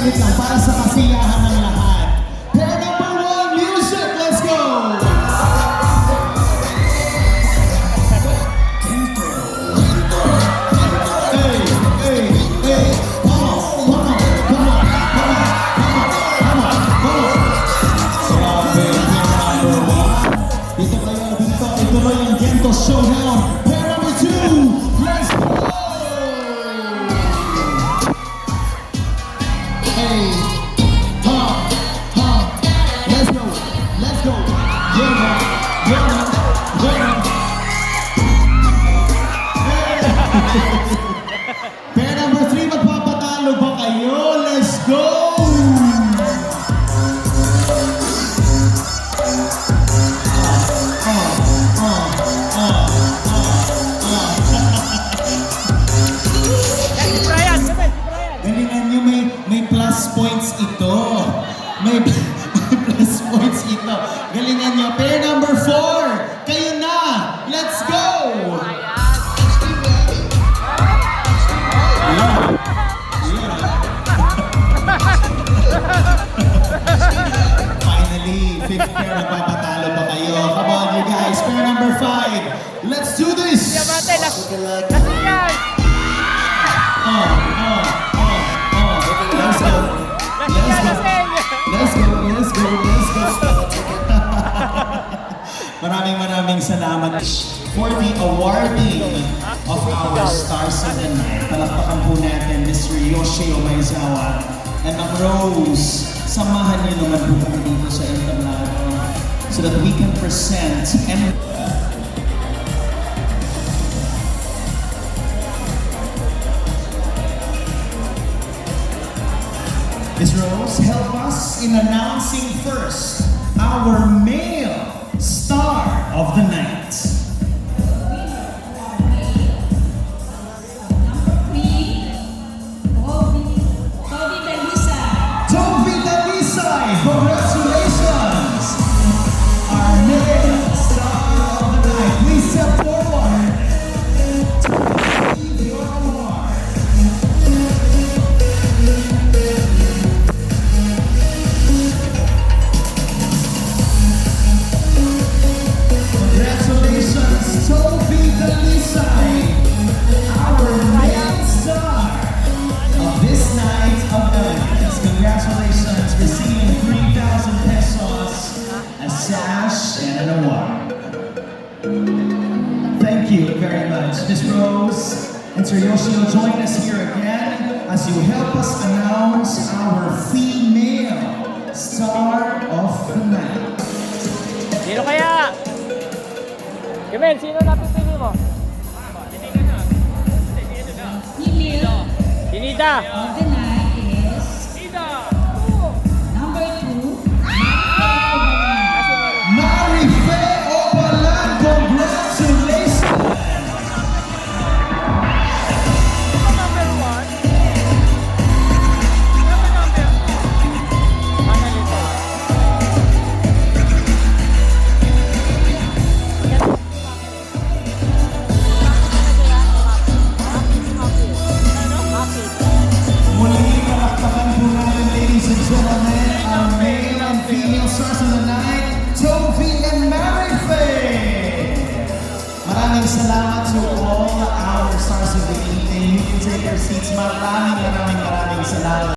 saglit lang para sa kasiyahan ng lahat. Pair number 1, music, let's go! Ituloy ang Gento Showdown. Pair number 2, let's go! Hey, let's go, let's go. Yeah, Pair number 3, magpapatalo ba kayo? Let's go! Galingan nyo, may plus points ito. May plus points ito. Galingan nyo. Pair number 4, kayo na! Let's go! Finally, 5th pair, nagpapatalo pa kayo. Come on, you guys. Pair number 5. Let's do this! Let's go. Maraming salamat for the awarding of our Stars of the Night. Palakpakan po natin Mr. Yoshio Maizawa and Ma'am Rose. Samahan niyo naman po kami dito sa entablado so that we can present and Ms. Rose, help us in announcing first our male star of the night. Toby Dalisay, congratulations! Our male star of the night. Please step forward. Your award. Congratulations, Toby Dalisay, our male star of this night of elegance. Congratulations, receiving 3,000 pesos, a sash, and an award. Thank you very much. Ms. Rose and Sir Yoshio, join us here again as you help us announce our female star of the night. Sino kaya? Kemen, sino napipili mo? Sinita! Of the night is number 2, Marife Opalan, congratulations! Number 1. Muli, palakpakan po natin, ladies and gentlemen, our male and female stars of the night, Toby and Marife! Maraming salamat to all our stars of the evening. You can take your seats. Maraming salamat.